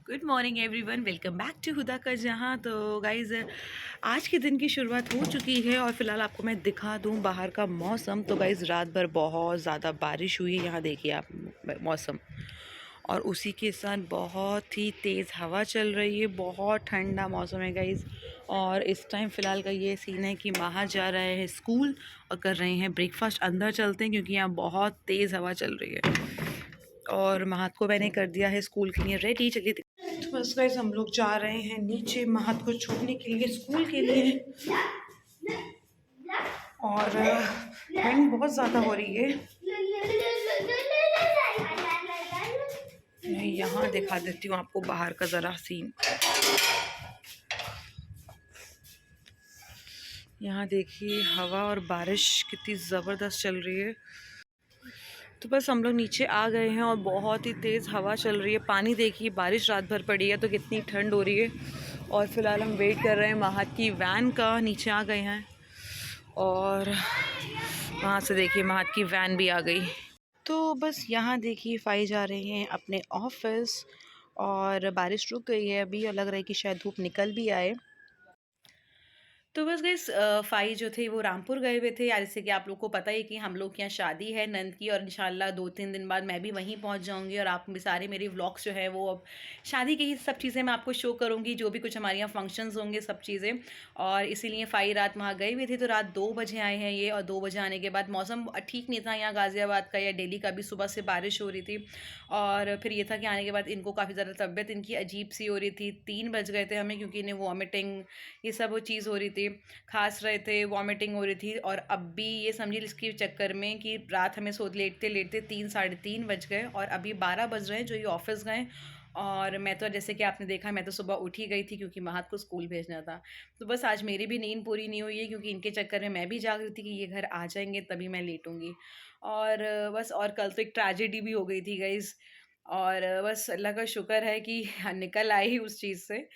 Good morning everyone, welcome back to Huda का जहाँ। तो गाइज़, आज के दिन की शुरुआत हो चुकी है और फ़िलहाल आपको मैं दिखा दूँ बाहर का मौसम। तो गाइज़, रात भर बहुत ज़्यादा बारिश हुई है। यहाँ देखिए आप मौसम, और उसी के साथ बहुत ही तेज़ हवा चल रही है। बहुत ठंडा मौसम है गाइज़। और इस टाइम फ़िलहाल का ये सीन है कि माहा जा रहे हैं स्कूल और कर रहे हैं ब्रेकफास्ट। अंदर चलते हैं क्योंकि यहाँ बहुत तेज़ हवा चल रही है। और महत को मैंने कर दिया है स्कूल के लिए रेडी। चलिए, तो बस गाइस हम लोग जा रहे हैं नीचे महत को छोड़ने के लिए स्कूल के लिए। और ठंड बहुत ज़्यादा हो रही है। मैं यहाँ दिखा देती हूँ आपको बाहर का ज़रा सीन। यहाँ देखिए हवा और बारिश कितनी ज़बरदस्त चल रही है। तो बस हम लोग नीचे आ गए हैं और बहुत ही तेज़ हवा चल रही है। पानी देखिए, बारिश रात भर पड़ी है तो कितनी ठंड हो रही है। और फ़िलहाल हम वेट कर रहे हैं महत की वैन का। नीचे आ गए हैं और वहाँ से देखिए महत की वैन भी आ गई। तो बस यहाँ देखिए फ़ाई जा रहे हैं अपने ऑफिस और बारिश रुक गई है अभी, और लग रहा है कि शायद धूप निकल भी आए। तो बस गाइस, फ़ाई जो थे वो रामपुर गए हुए थे यार। जैसे कि आप लोग को पता ही कि हम लोग के यहाँ शादी है नंद की, और इंशाल्लाह 2-3 दिन बाद मैं भी वहीं पहुँच जाऊँगी। और आप सारे मेरे व्लॉग्स जो है वो अब शादी की ही सब चीज़ें मैं आपको शो करूँगी, जो भी कुछ हमारे यहाँ फंक्शंस होंगे सब चीज़ें। और इसीलिए फ़ाई रात वहाँ गए हुए थे, तो रात 2 बजे आए हैं ये। और 2 बजे आने के बाद मौसम ठीक नहीं था यहाँ गाज़ियाबाद का या दिल्ली का भी, सुबह से बारिश हो रही थी। और फिर ये था कि आने के बाद इनको काफ़ी ज़्यादा तबीयत इनकी अजीब सी हो रही थी। 3 बज गए थे हमें, क्योंकि इन्हें वॉमिटिंग ये सब वो चीज़ हो रही थी, खास रहे थे, वॉमिटिंग हो रही थी। और अब भी ये समझिए इसके चक्कर में कि रात हमें सो लेटते लेटते 3 साढ़े 3 बज गए, और अभी 12 बज रहे हैं जो ये ऑफिस गए। और मैं तो, जैसे कि आपने देखा, मैं तो सुबह उठ ही गई थी क्योंकि महत को स्कूल भेजना था। तो बस आज मेरी भी नींद पूरी नहीं हुई है, क्योंकि इनके चक्कर में मैं भी जाग रही थी कि ये घर आ जाएंगे तभी मैं लेटूंगी। और बस, और कल तो एक ट्रेजेडी भी हो गई थी गाइज़। और बस अल्लाह का शुक्र है कि निकल आई उस चीज़ से।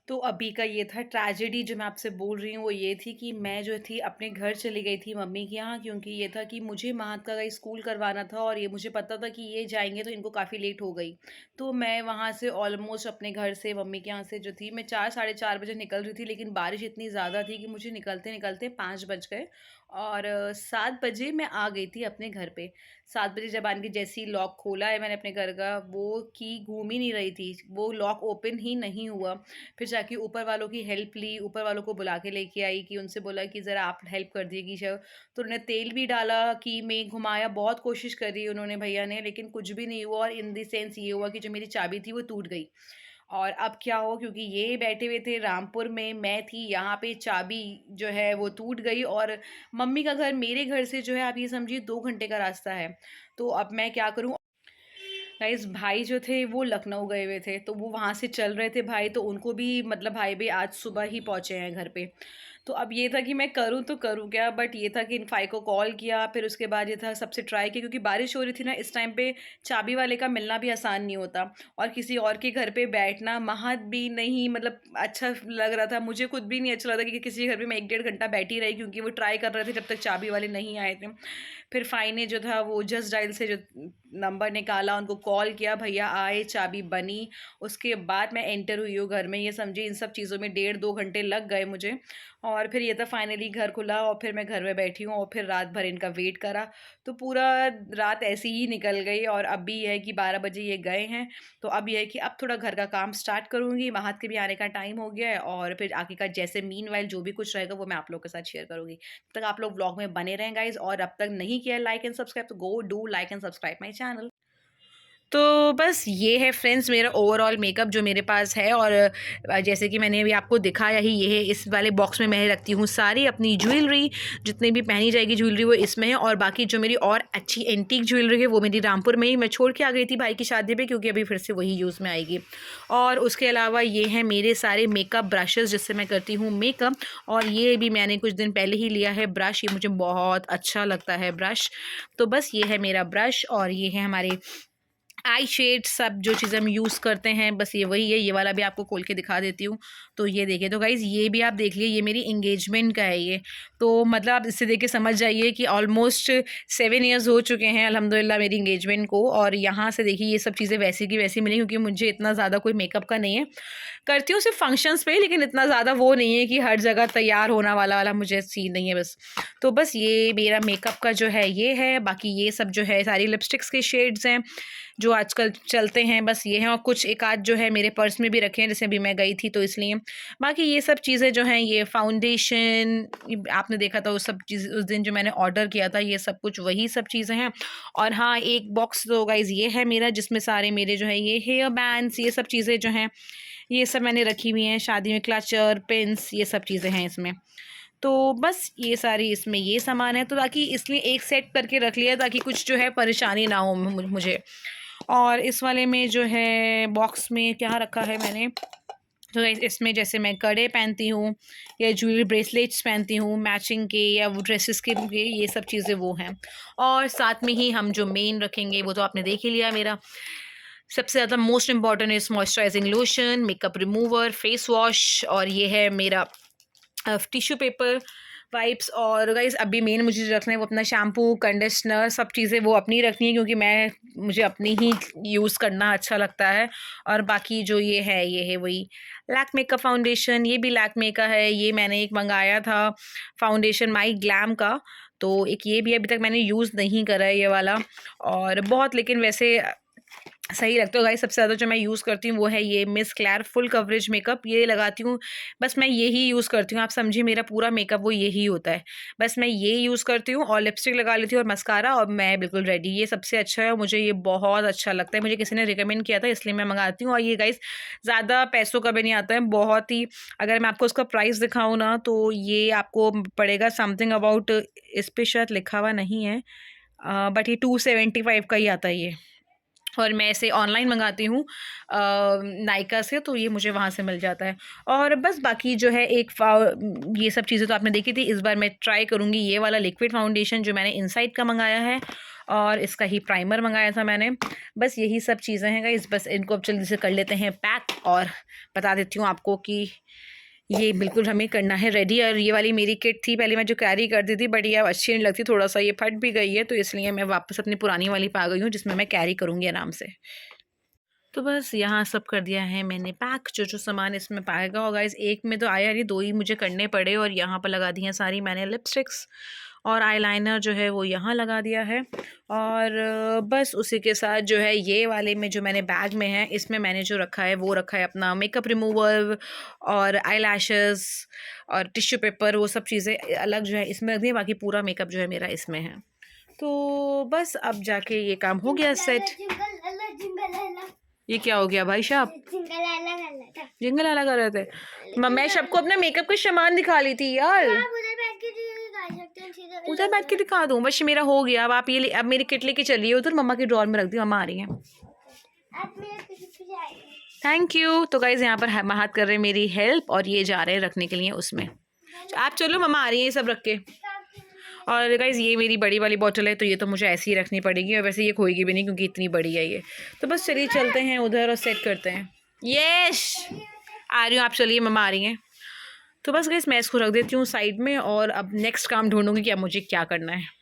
तो अभी का ये था ट्रेजेडी जो मैं आपसे बोल रही हूँ, वो ये थी कि मैं जो थी अपने घर चली गई थी मम्मी के यहाँ, क्योंकि ये था कि मुझे महत का स्कूल करवाना था और ये मुझे पता था कि ये जाएंगे तो इनको काफ़ी लेट हो गई। तो मैं वहाँ से ऑलमोस्ट अपने घर से मम्मी के यहाँ से जो थी मैं 4 साढ़े 4 बजे निकल रही थी, लेकिन बारिश इतनी ज़्यादा थी कि मुझे निकलते निकलते 5 बज गए। और 7 बजे मैं आ गई थी अपने घर पे। 7 बजे जब आने के जैसे ही लॉक खोला है मैंने अपने घर का, वो की घूम ही नहीं रही थी, वो लॉक ओपन ही नहीं हुआ। फिर जाके ऊपर वालों की हेल्प ली, ऊपर वालों को बुला के लेके आई कि उनसे बोला कि ज़रा आप हेल्प कर दीजिए श तो उन्होंने तेल भी डाला, की में घुमाया, बहुत कोशिश करी उन्होंने भैया ने, लेकिन कुछ भी नहीं हुआ। और इन द सेंस ये हुआ कि जो मेरी चाबी थी वो टूट गई। और अब क्या हो, क्योंकि ये बैठे हुए थे रामपुर में, मैं थी यहाँ पे, चाबी जो है वो टूट गई। और मम्मी का घर मेरे घर से जो है आप ये समझिए 2 घंटे का रास्ता है। तो अब मैं क्या करूँ? गाइस, भाई जो थे वो लखनऊ गए हुए थे, तो वो वहाँ से चल रहे थे भाई, तो उनको भी मतलब भाई भी आज सुबह ही पहुँचे हैं घर पे। तो अब ये था कि मैं करूँ तो करूँ क्या? बट ये था कि इन भाई को कॉल किया, फिर उसके बाद ये था सबसे ट्राई किया, क्योंकि बारिश हो रही थी ना इस टाइम पे, चाबी वाले का मिलना भी आसान नहीं होता। और किसी और के घर पे बैठना महत भी नहीं, मतलब अच्छा लग रहा था, मुझे खुद भी नहीं अच्छा लग रहा कि किसी के घर पे मैं 1 डेढ़ घंटा बैठी रही, क्योंकि वो ट्राई कर रहे थे जब तक चाबी वाले नहीं आए थे। फिर फ़ाई ने जो था वो जस्ट डायल से जो नंबर निकाला, उनको कॉल किया, भैया आए, चाबी बनी। उसके बाद मैं एंटर हुई हूँ घर में। ये समझिए इन सब चीज़ों में 1.5-2 घंटे लग गए मुझे। और फिर ये था फाइनली घर खुला, और फिर मैं घर में बैठी हूँ और फिर रात भर इनका वेट करा। तो पूरा रात ऐसी ही निकल गई, और अब भी ये है कि 12 बजे ये गए हैं। तो अब ये है कि अब थोड़ा घर का काम स्टार्ट करूँगी, महत के भी आने का टाइम हो गया है, और फिर आगे का जैसे मीनवाइल जो भी कुछ रहेगा वो मैं आप लोगों के साथ शेयर करूँगी। तब तक आप लोग व्लॉग में बने रहें गाइज़, और अब तक नहीं किया लाइक एंड सब्सक्राइब तो go do like and subscribe my channel. तो बस ये है फ्रेंड्स मेरा ओवरऑल मेकअप जो मेरे पास है। और जैसे कि मैंने अभी आपको दिखाया ही, ये है, इस वाले बॉक्स में मैं रखती हूँ सारी अपनी ज्वेलरी, जितनी भी पहनी जाएगी ज्वेलरी वो इसमें है। और बाकी जो मेरी और अच्छी एंटीक ज्वेलरी है वो मेरी रामपुर में ही मैं छोड़ के आ गई थी भाई की शादी पे, क्योंकि अभी फिर से वही यूज़ में आएगी। और उसके अलावा ये हैं मेरे सारे मेकअप ब्रशेज़ जिससे मैं करती हूँ मेकअप। और ये भी मैंने कुछ दिन पहले ही लिया है ब्रश, ये मुझे बहुत अच्छा लगता है ब्रश। तो बस ये है मेरा ब्रश, और ये है हमारे आई शेड सब जो चीज़ें हम यूज़ करते हैं बस ये वही है। ये वाला भी आपको खोल के दिखा देती हूँ। तो ये देखिए, तो गाइज़ ये भी आप देख लिए, ये मेरी एंगेजमेंट का है ये। तो मतलब आप इससे देख के समझ जाइए कि ऑलमोस्ट 7 ईयर्स हो चुके हैं अल्हम्दुलिल्लाह मेरी एंगेजमेंट को। और यहाँ से देखिए ये सब चीज़ें वैसी की वैसी मिली, क्योंकि मुझे इतना ज़्यादा कोई मेकअप का नहीं है। करती हूँ सिर्फ फंक्शंस पे, लेकिन इतना ज़्यादा वो नहीं है कि हर जगह तैयार होना वाला मुझे सीन नहीं है बस। तो बस ये मेरा मेकअप का जो है ये है। बाकी ये सब जो है सारी लिपस्टिक्स के शेड्स हैं जो आजकल चलते हैं, बस ये हैं। और कुछ एक आध जो है मेरे पर्स में भी रखे हैं, जैसे अभी मैं गई थी तो इसलिए। बाकी ये सब चीज़ें जो हैं, ये फाउंडेशन आपने देखा था, वो सब चीज़ उस दिन जो मैंने ऑर्डर किया था, ये सब कुछ वही सब चीज़ें हैं। और हाँ, एक बॉक्स तो गाइज़ ये है मेरा, जिसमें सारे मेरे जो है ये हेयर बैंड्स, ये सब चीज़ें जो हैं, ये सब मैंने रखी हुई हैं। शादी में क्लचर, पिन्स, ये सब चीज़ें हैं इसमें। तो बस ये सारी इसमें ये सामान है, तो ताकि इसलिए एक सेट करके रख लिया ताकि कुछ जो है परेशानी ना हो मुझे। और इस वाले में जो है बॉक्स में क्या रखा है मैंने, तो इसमें जैसे मैं कड़े पहनती हूँ या ज्वेलरी ब्रेसलेट्स पहनती हूँ मैचिंग के, या वो ड्रेसेस के, ये सब चीज़ें वो हैं। और साथ में ही हम जो मेन रखेंगे वो तो आपने देख ही लिया, मेरा सबसे ज़्यादा most important is moisturising lotion, makeup remover, face wash, और ये है मेरा टिश्यू पेपर, वाइप्स। और गाइस अभी मेन मुझे जो रखना है वो अपना शैम्पू, कंडीशनर, सब चीज़ें वो अपनी रखनी है, क्योंकि मुझे अपनी ही यूज़ करना अच्छा लगता है। और बाकी जो ये है वही लैक्मे का फाउंडेशन, ये भी लैक्मे का है। ये मैंने एक मंगाया था फाउंडेशन माई ग्लैम का, तो एक ये भी अभी तक मैंने यूज़ नहीं करा है ये वाला। और बहुत लेकिन वैसे सही लगता है गाइस। सबसे ज़्यादा जो मैं यूज़ करती हूँ वो है ये miss clear full coverage makeup, ये लगाती हूँ। बस मैं यही यूज़ करती हूँ, आप समझिए मेरा पूरा मेकअप वो यही होता है। बस मैं ये यूज़ करती हूँ और लिपस्टिक लगा लेती हूँ और मस्कारा, और मैं बिल्कुल रेडी। ये सबसे अच्छा है और मुझे ये बहुत अच्छा लगता है। मुझे किसी ने रिकमेंड किया था इसलिए मैं मंगाती हूँ। और ये गाइस ज़्यादा पैसों का भी नहीं आता है, बहुत ही, अगर मैं आपको उसका प्राइस दिखाऊँ ना तो ये आपको पड़ेगा समथिंग अबाउट, इस पे शायद लिखा हुआ नहीं है, बट ये 275 का ही आता है ये। और मैं इसे ऑनलाइन मंगाती हूँ नायका से, तो ये मुझे वहाँ से मिल जाता है। और बस बाकी जो है ये सब चीज़ें तो आपने देखी थी। इस बार मैं ट्राई करूँगी ये वाला लिक्विड फाउंडेशन जो मैंने इनसाइड का मंगाया है, और इसका ही प्राइमर मंगाया था मैंने। बस यही सब चीज़ें हैं गाइस। बस इनको अब जल्दी से कर लेते हैं पैक, और बता देती हूँ आपको कि ये बिल्कुल हमें करना है रेडी। और ये वाली मेरी किट थी पहले मैं जो कैरी करती थी, बट ये अब अच्छी नहीं लगती, थोड़ा सा ये फट भी गई है, तो इसलिए मैं वापस अपनी पुरानी वाली पे आ गई हूँ, जिसमें मैं कैरी करूँगी आराम से। तो बस यहाँ सब कर दिया है मैंने पैक, जो जो सामान इसमें पाएगा। और गाइस एक में तो आया नहीं, 2 ही मुझे करने पड़े। और यहाँ पर लगा दी हैं सारी मैंने लिपस्टिक्स, और आईलाइनर जो है वो यहाँ लगा दिया है। और बस उसी के साथ जो है ये वाले में जो मैंने बैग में है, इसमें मैंने जो रखा है वो रखा है अपना मेकअप रिमूवर और आईलैशेस और टिश्यू पेपर, वो सब चीज़ें अलग जो है इसमें रख दी है। बाकी पूरा मेकअप जो है मेरा इसमें है। तो बस अब जाके ये काम हो गया सेट। ये क्या हो गया भाई साहब? जिंगल आला कर रहे थे। मैं सबको अपना मेकअप का सामान दिखा ली थी यार। उधर बैठ के दिखा दूं? बस मेरा हो गया। अब आप अब मेरी किट लेके चलिए उधर, मम्मा की ड्रॉर में रख दी, मम्मा आ रही हैं। Thank you. तो गाइज यहाँ पर हाथ कर रहे हैं मेरी हेल्प, और ये जा रहे हैं रखने के लिए उसमें। आप चलो, मम्मा आ रही है ये सब रख के। और गाइज़ ये मेरी बड़ी वाली बॉटल है, तो ये तो मुझे ऐसे ही रखनी पड़ेगी, और वैसे ये खोएगी भी नहीं क्योंकि इतनी बड़ी है ये। तो बस चलिए चलते हैं उधर और सेट करते हैं। यस, आ रही हूँ, आप चलिए, मम्मा आ रही हैं। तो बस गाइज़ मैं इसको रख देती हूँ साइड में, और अब नेक्स्ट काम ढूंढूंगी कि अब मुझे क्या करना है।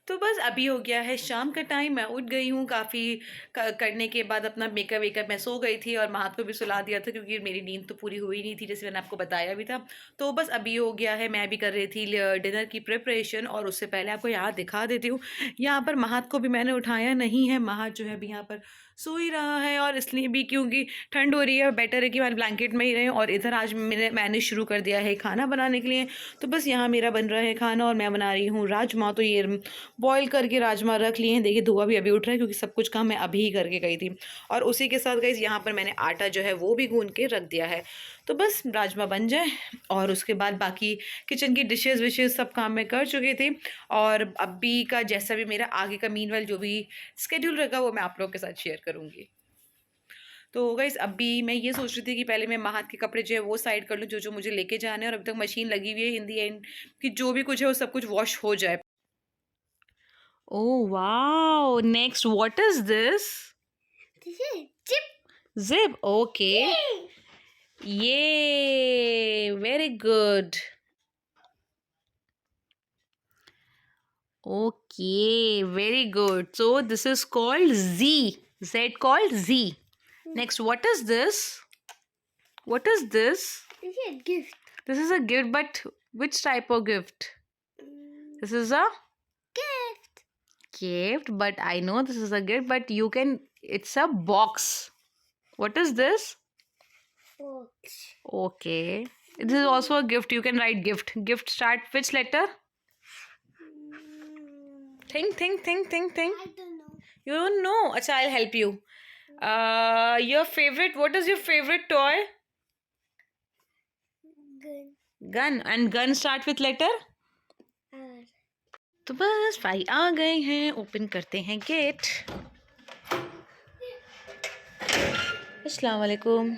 तो बस अभी हो गया है शाम का टाइम, मैं उठ गई हूँ काफ़ी करने के बाद। अपना मेकअप वेकअप मैं सो गई थी, और महात को भी सुला दिया था क्योंकि मेरी नींद तो पूरी हुई नहीं थी, जैसे मैंने आपको बताया भी था। तो बस अभी हो गया है, मैं भी कर रही थी डिनर की प्रिपरेशन। और उससे पहले आपको यहाँ दिखा देती हूँ, यहाँ पर महात को भी मैंने उठाया नहीं है। महात जो है अभी यहाँ पर सो ही रहा है, और इसलिए भी क्योंकि ठंड हो रही है, बेटर है कि मैं ब्लैंकेट में ही रहें। और इधर आज मैंने शुरू कर दिया है खाना बनाने के लिए। तो बस यहाँ मेरा बन रहा है खाना, और मैं बना रही हूँ राजमा। तो ये बॉईल करके राजमा रख लिए हैं। देखिए धुआं भी अभी उठ रहा है, क्योंकि सब कुछ काम मैं अभी ही करके गई थी। और उसी के साथ गाइस यहाँ पर मैंने आटा जो है वो भी गूंद के रख दिया है। तो बस राजमा बन जाए, और उसके बाद बाकी किचन की डिशेज़ विशेज़ सब काम मैं कर चुकी थी। और अभी का जैसा भी मेरा आगे का मीनवाइल जो भी स्केड्यूल रहेगा वो मैं आप लोगों के साथ शेयर करूँगी। तो गाइस अभी मैं ये सोच रही थी कि पहले मैं महात के कपड़े जो है वो साइड कर लूँ, जो जो मुझे लेके जाने हैं। और अभी तक मशीन लगी हुई है इन दी एंड कि जो भी कुछ है वो सब कुछ वॉश हो जाए। Oh wow! Next, what is this? This is chip. Zip. Okay. Yay! Very good. Okay, very good. So this is called Z. Z called Z. Next, what is this? What is this? This is gift. This is a gift, but which type of gift? This is a Gift. gift, but I know this is a gift, but you can, it's a box. What is this? Box. Okay. This is also a gift. You can write gift. Gift start which letter? Think. I don't know. You don't know. Acha, I'll help you. Your favorite, what is your favorite toy? Gun. Gun. And gun start with letter? R. तो बस भाई आ गए हैं, open करते हैं gate. अस्सलाम वालेकुम।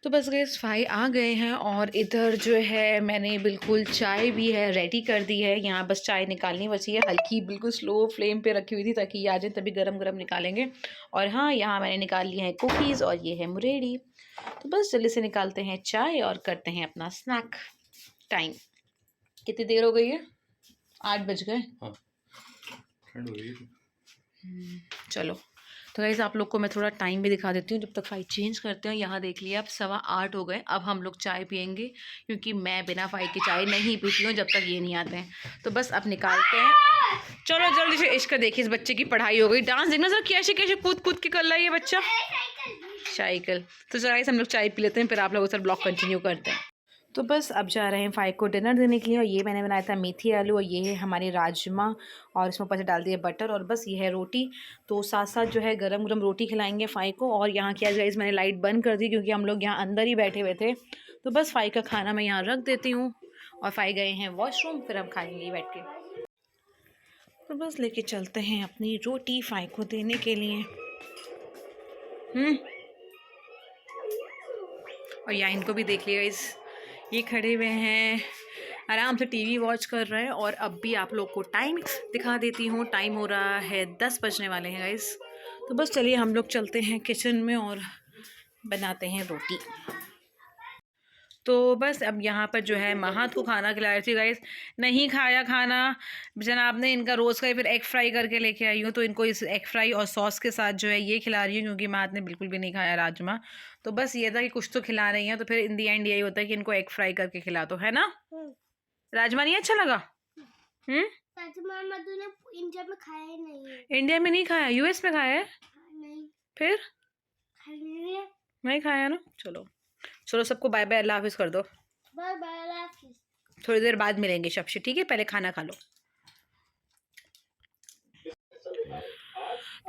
तो बस गैस भाई आ गए हैं और इधर जो है मैंने बिल्कुल चाय भी है रेडी कर दी है। यहाँ बस चाय निकालनी बची है, हल्की बिल्कुल स्लो फ्लेम पे रखी हुई थी ताकि ये आ जाए, तभी गरम गरम निकालेंगे। और हाँ, यहाँ मैंने निकाल लिया है कुकीज़ और ये है मुरेड़ी। तो बस जल्दी से निकालते हैं चाय और करते हैं अपना स्नैक टाइम। कितनी देर हो गई है? 8 बज गए। हाँ, ठंड हो रही है। चलो तो गाइस आप लोग को मैं थोड़ा टाइम भी दिखा देती हूँ जब तक फाई चेंज करते हैं। यहाँ देख लिया, अब 8:15 हो गए। अब हम लोग चाय पियेंगे क्योंकि मैं बिना फाई की चाय नहीं पीती हूँ जब तक ये नहीं आते हैं। तो बस अब निकालते हैं। चलो जल्दी से। इश्क देखिए, इस बच्चे की पढ़ाई हो गई। डांस देखना सर, कैसे कैसे कूद कूद के कर रहा है ये बच्चा। साइकिल। तो चलो गाइस हम लोग चाय पी लेते हैं, फिर आप लोगों से ब्लॉग कंटिन्यू करते हैं। तो बस अब जा रहे हैं फाइव को डिनर देने के लिए। और ये मैंने बनाया था मेथी आलू, और ये है हमारे राजमा, और इसमें ऊपर से डाल दिया बटर, और बस ये है रोटी। तो साथ साथ जो है गरम गरम रोटी खिलाएंगे फाइव को। और यहाँ क्या गाइस, मैंने लाइट बंद कर दी क्योंकि हम लोग यहाँ अंदर ही बैठे हुए थे। तो बस फाइव का खाना मैं यहाँ रख देती हूँ, और फाइव गए हैं वॉशरूम, फिर हम खाएँगे बैठ के। तो बस लेके चलते हैं अपनी रोटी फाइव को देने के लिए। और यहाँ इनको भी देख लिया गाइस, ये खड़े हुए हैं आराम से टीवी वॉच कर रहे हैं। और अब भी आप लोग को टाइम दिखा देती हूँ। टाइम हो रहा है 10 बजने वाले हैं गाइस। तो बस चलिए हम लोग चलते हैं किचन में और बनाते हैं रोटी। तो बस अब यहाँ पर जो है महात को खाना खिला रही थी गाइस। नहीं खाया खाना जनाब ने इनका रोज़ का ही। फिर एग फ्राई करके लेके आई हूँ, तो इनको इस एग फ्राई और सॉस के साथ जो है ये खिला रही हूँ क्योंकि महात ने बिल्कुल भी नहीं खाया राजमा। तो बस ये था कि कुछ तो खिला रही हैं, तो फिर इन दी एंड यही होता है कि इनको एग फ्राई करके खिला दो, है ना। राजमा नहीं अच्छा लगा? राजमा तूने इंडिया में खाया ही नहीं है। इंडिया में नहीं खाया, यूएस में खाया है। नहीं फिर खाया नहीं खाया ना। चलो चलो सबको बाय बाय, अल्लाह हाफिज़ कर दो। बाय बाय, अल्लाह हाफिज़। थोड़ी देर बाद मिलेंगे सबसे, ठीक है। पहले खाना खा लो।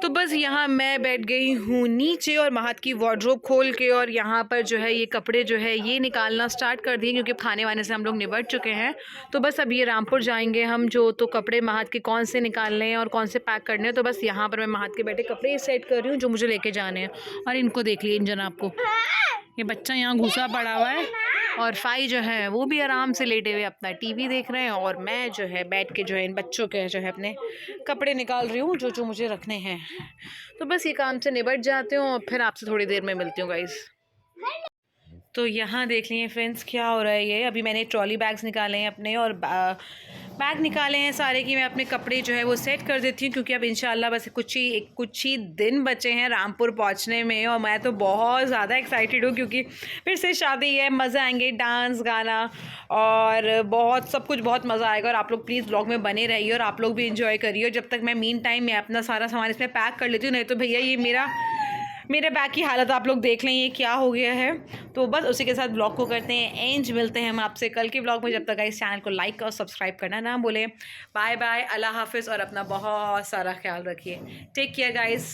तो बस यहाँ मैं बैठ गई हूँ नीचे और महात की वार्डरोब खोल के, और यहाँ पर जो है ये कपड़े जो है ये निकालना स्टार्ट कर दिए क्योंकि खाने वाने से हम लोग निबट चुके हैं। तो बस अब ये रामपुर जाएंगे हम जो, तो कपड़े महात के कौन से निकालने हैं और कौन से पैक करने हैं। तो बस यहाँ पर मैं महात के बैठे कपड़े सेट कर रही हूँ जो मुझे लेके जाने हैं। और इनको देख लिए इन जनाब को, ये बच्चा यहाँ घुसा पड़ा हुआ है, और फाई जो है वो भी आराम से लेटे हुए अपना टीवी देख रहे हैं। और मैं जो है बैठ के जो है इन बच्चों के जो है अपने कपड़े निकाल रही हूँ जो जो मुझे रखने हैं। तो बस ये काम से निबट जाते हूँ और फिर आपसे थोड़ी देर में मिलती हूँ गाइस। तो यहाँ देख लिए फ्रेंड्स क्या हो रहा है ये। अभी मैंने ट्रॉली बैग्स निकाले हैं अपने, और बैग निकाले हैं सारे कि मैं अपने कपड़े जो है वो सेट कर देती हूँ क्योंकि अब इंशाल्लाह बस कुछ ही दिन बचे हैं रामपुर पहुँचने में। और मैं तो बहुत ज़्यादा एक्साइटेड हूँ क्योंकि फिर से शादी है, मज़े आएंगे, डांस गाना और बहुत सब कुछ बहुत मज़ा आएगा। और आप लोग प्लीज़ ब्लॉग में बने रहिए और आप लोग भी इंजॉय करिए। जब तक मैं मीन टाइम में अपना सारा सामान इसमें पैक कर लेती हूँ, नहीं तो भैया ये मेरे बैग की हालत आप लोग देख लें ये क्या हो गया है। तो बस उसी के साथ ब्लॉग को करते हैं एंड मिलते हैं हम आपसे कल के ब्लॉग में। जब तक इस चैनल को लाइक और सब्सक्राइब करना ना भूलें। बाय बाय, अल्लाह हाफिज़, और अपना बहुत सारा ख्याल रखिए। Take care guys.